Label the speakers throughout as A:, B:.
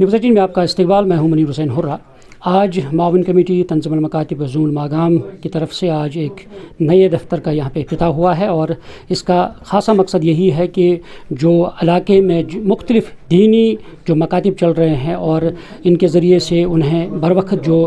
A: News 18 में आपका इस्तकबाल। मैं हूं मुनीर हुसैन हुर्रा। आज मावन कमेटी तंज़ीमुल मकातिब ज़ोन मागाम की तरफ से आज एक नए दफ्तर का यहाँ पे इफ्तिताह हुआ है और इसका ख़ासा मकसद यही है कि जो इलाके में मुख्तलिफ़ दीनी जो मकातिब चल रहे हैं और इनके ज़रिए से उन्हें बर वक्त जो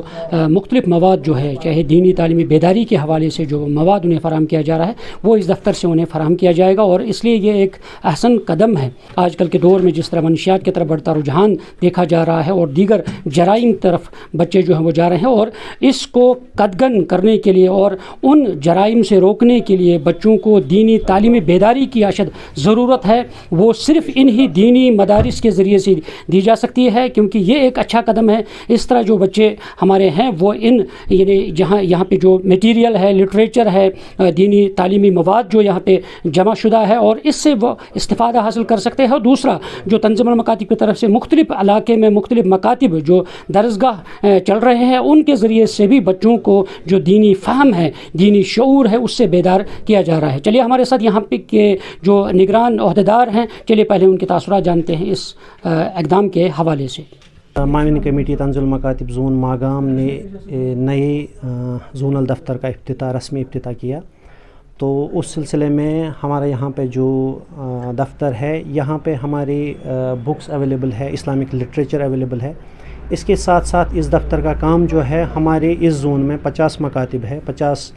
A: मुख्तलिफ़ मवाद जो है, चाहे दीनी तालीमी बेदारी के हवाले से जो मवाद उन्हें फ़राहम किया जा रहा है वो इस दफ्तर से उन्हें फ़राहम किया जाएगा। और इसलिए ये एक अहसन कदम है। आजकल के दौर में जिस तरह मनशियात की तरफ बढ़ता रुझान देखा जा रहा है और दीगर जराइम तरफ बच्चे जो हैं वो जा रहे हैं, और इसको कदगन करने के लिए और उन जराइम से रोकने के लिए बच्चों को दीनी तालीमी बेदारी की अशद ज़रूरत है। वो सिर्फ़ इन्हीं दीनी मदारिस के ज़रिए से दी जा सकती है, क्योंकि ये एक अच्छा कदम है। इस तरह जो बच्चे हमारे हैं वो इन यानी जहाँ यहाँ पे जो मटीरियल है, लिटरेचर है, दीनी तालीमी मवाद जो यहाँ पे जमा शुदा है और इससे वो इस्तिफ़ादा हासिल कर सकते हैं। और दूसरा जो तंज़ीमुल मकातिब की तरफ से मुख्तलिफ़ इलाके में मुख्तलिफ़ मकातिब जो दरसगाह चल रहे हैं उनके ज़रिए से भी बच्चों को जो दीनी फ़हम है, दीनी शऊर है, उससे बेदार किया जा रहा है। चलिए हमारे साथ यहाँ पे के जो निगरान ओहदेदार हैं, चलिए पहले उनके तासुरात जानते हैं इस इक़दाम के हवाले से।
B: माविन कमेटी तंज़ीमुल मकातिब ज़ोन मागाम ने नए ज़ोनल दफ्तर का इफ्तिताह रस्मी इफ्तिताह किया। तो उस सिलसिले में हमारे यहाँ पे जो दफ्तर है, यहाँ पे हमारी बुक्स अवेलेबल है, इस्लामिक लिटरेचर अवेलेबल है। इसके साथ साथ इस दफ्तर का काम जो है, हमारे इस ज़ोन में 50 मकातिब है, 50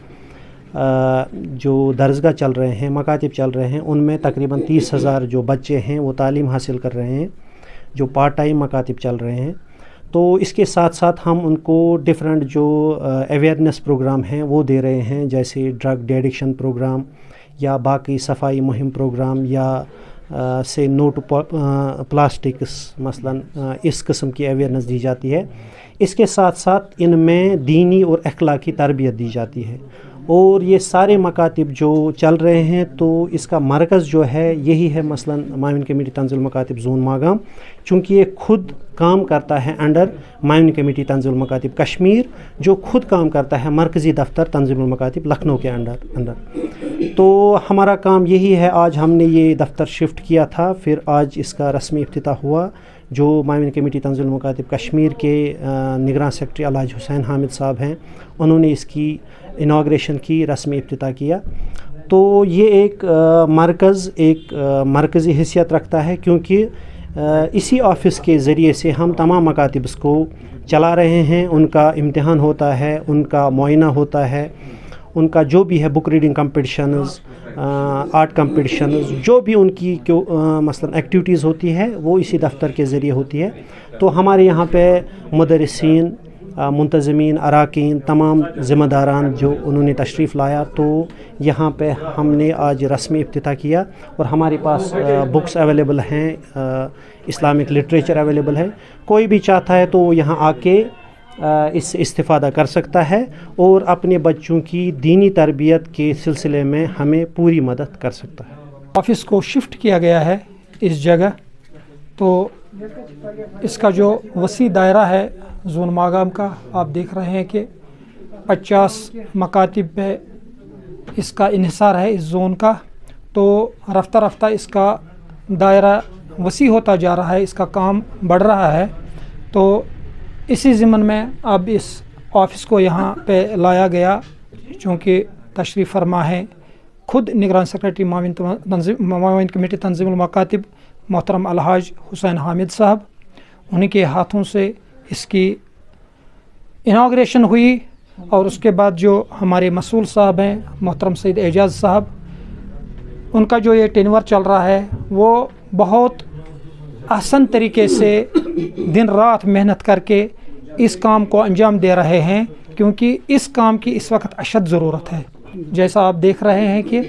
B: जो दरसगाह चल रहे हैं, मकातिब चल रहे हैं, उनमें तकरीबन 30,000 जो बच्चे हैं वो तालीम हासिल कर रहे हैं, जो पार्ट टाइम मकातिब चल रहे हैं। तो इसके साथ साथ हम उनको डिफरेंट जो अवेयरनेस प्रोग्राम हैं वो दे रहे हैं, जैसे ड्रग एडिक्शन प्रोग्राम या बाकी सफाई मुहिम प्रोग्राम या से नो टू प्लास्टिक्स मसलन इस किस्म की अवेयरनेस दी जाती है। इसके साथ साथ इनमें दीनी और अखलाकी तरबियत दी जाती है। और ये सारे मकातिब जो चल रहे हैं तो इसका मरकज़ जो है यही है, मसलन माविन कमेटी तंज़ीमुल मकातिब ज़ोन मागाम, चूँकि ये खुद काम करता है अंडर माविन कमेटी तंज़ीमुल मकातिब कश्मीर, जो खुद काम करता है मरकज़ी दफ्तर तंज़ीमुल मकातिब लखनऊ के अंडर। तो हमारा काम यही है। आज हमने ये दफ्तर शिफ्ट किया था, फिर आज इसका रस्मी इफ्तिताह हुआ। जो माविन कमेटी तंज़ीमुल मकातिब कश्मीर के निगरान सेक्रेटरी अलहाज हुसैन हामिद साहब हैं, उन्होंने इसकी इनाग्रेशन की, रस्मी इफ्तिताह किया। तो ये एक मरकज़ एक मरकज़ी हैसियत रखता है, क्योंकि इसी ऑफ़िस के ज़रिए से हम तमाम मकातिब्स को चला रहे हैं। उनका इम्तिहान होता है, उनका मुआयना होता है, उनका जो भी है book reading competitions, art competitions, जो भी उनकी मसलन एक्टिविटीज़ होती है वो इसी दफ्तर के ज़रिए होती है। तो हमारे यहाँ पे मुदर्रिसीन, मुंतज़मीन, अराकीन, तमाम ज़िम्मेदारान जो उन्होंने तशरीफ़ लाया, तो यहाँ पे हमने आज रस्मी इफ्तिताह किया। और हमारे पास बुक्स अवेलेबल हैं, इस्लामिक लिटरेचर अवेलेबल है। कोई भी चाहता है तो यहाँ आके इससे इस्तिफ़ादा कर सकता है और अपने बच्चों की दीनी तरबियत के सिलसिले में हमें पूरी मदद कर सकता है।
C: ऑफ़िस को शिफ्ट किया गया है इस जगह, तो इसका जो वसी दायरा है ज़ोन मागाम का, आप देख रहे हैं कि 50 मकातिब पे इसका इन्हिसार है इस ज़ोन का। तो रफ्ता रफ्ता इसका दायरा वसी होता जा रहा है, इसका काम बढ़ रहा है। तो इसी ज़िम्मन में अब इस ऑफ़िस को यहाँ पे लाया गया, चूँकि तशरीफ़ फरमा है खुद निगरान सेक्रेटरी माविन कमेटी तंज़ीमुल मकातिब मोहतरम अलहाज हुसैन हामिद साहब, उन्हीं के हाथों से इसकी इनाग्रेशन हुई। और उसके बाद जो हमारे मसूल साहब हैं मोहतरम सईद एजाज़ साहब, उनका जो ये टेनवर चल रहा है वो बहुत आसान तरीके से दिन रात मेहनत करके इस काम को अंजाम दे रहे हैं, क्योंकि इस काम की इस वक्त अशद ज़रूरत है। जैसा आप देख रहे हैं कि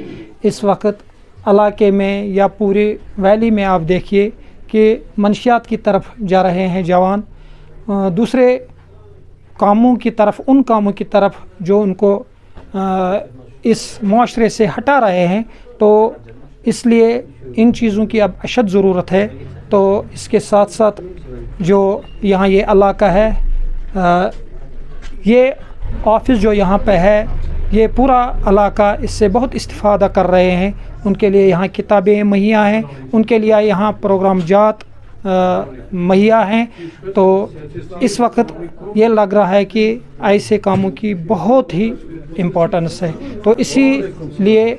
C: इस वक्त इलाके में या पूरे वैली में आप देखिए कि मनशियात की तरफ जा रहे हैं जवान, दूसरे कामों की तरफ, उन कामों की तरफ जो उनको इस मुआशरे से हटा रहे हैं। तो इसलिए इन चीज़ों की अब अशद ज़रूरत है। तो इसके साथ साथ जो यहाँ ये इलाका है, ये ऑफ़िस जो यहाँ पे है, ये पूरा इलाका इससे बहुत इस्तिफ़ादा कर रहे हैं। उनके लिए यहाँ किताबें मुहैया हैं, उनके लिए यहाँ प्रोग्राम जात مہیا ہیں. تو اس وقت یہ لگ رہا ہے کہ ایسے کاموں کی بہت ہی امپورٹنس ہے. تو اسی لیے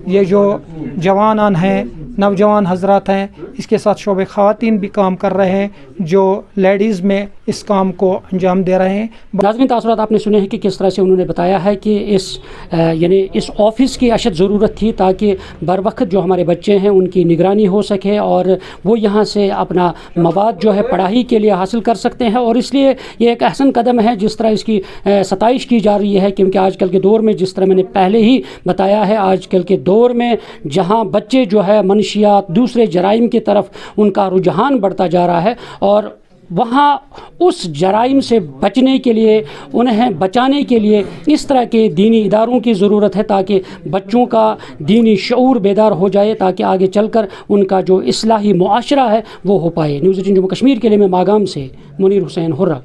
C: یہ جو جوانان ہیں، نوجوان حضرات ہیں، اس کے ساتھ شعبہ خواتین بھی کام کر رہے ہیں جو لیڈیز میں اس کام کو انجام دے رہے ہیں.
A: ناظرین، تاثرات آپ نے سنے ہیں کہ کس طرح سے انہوں نے بتایا ہے کہ اس آفس کی اشد ضرورت تھی تاکہ بر وقت جو ہمارے بچے ہیں ان کی نگرانی ہو سکے اور وہ یہاں سے اپنا مواد جو ہے پڑھائی کے لیے حاصل کر سکتے ہیں. اور اس لیے یہ ایک احسن قدم ہے جس طرح اس کی ستائش کی جا رہی ہے، کیونکہ آج کل کے دور میں جس طرح میں نے پہلے ہی بتایا ہے، آج کل کے دور میں جہاں بچے جو ہے منشیات، دوسرے جرائم کی طرف ان کا رجحان بڑھتا جا رہا ہے، اور وہاں اس جرائم سے بچنے کے لیے، انہیں بچانے کے لیے اس طرح کے دینی اداروں کی ضرورت ہے تاکہ بچوں کا دینی شعور بیدار ہو جائے، تاکہ آگے چل کر ان کا جو اصلاحی معاشرہ ہے وہ ہو پائے. نیوز 18 جموں کشمیر کے لیے میں ماگام سے منیر حسین ہرہ.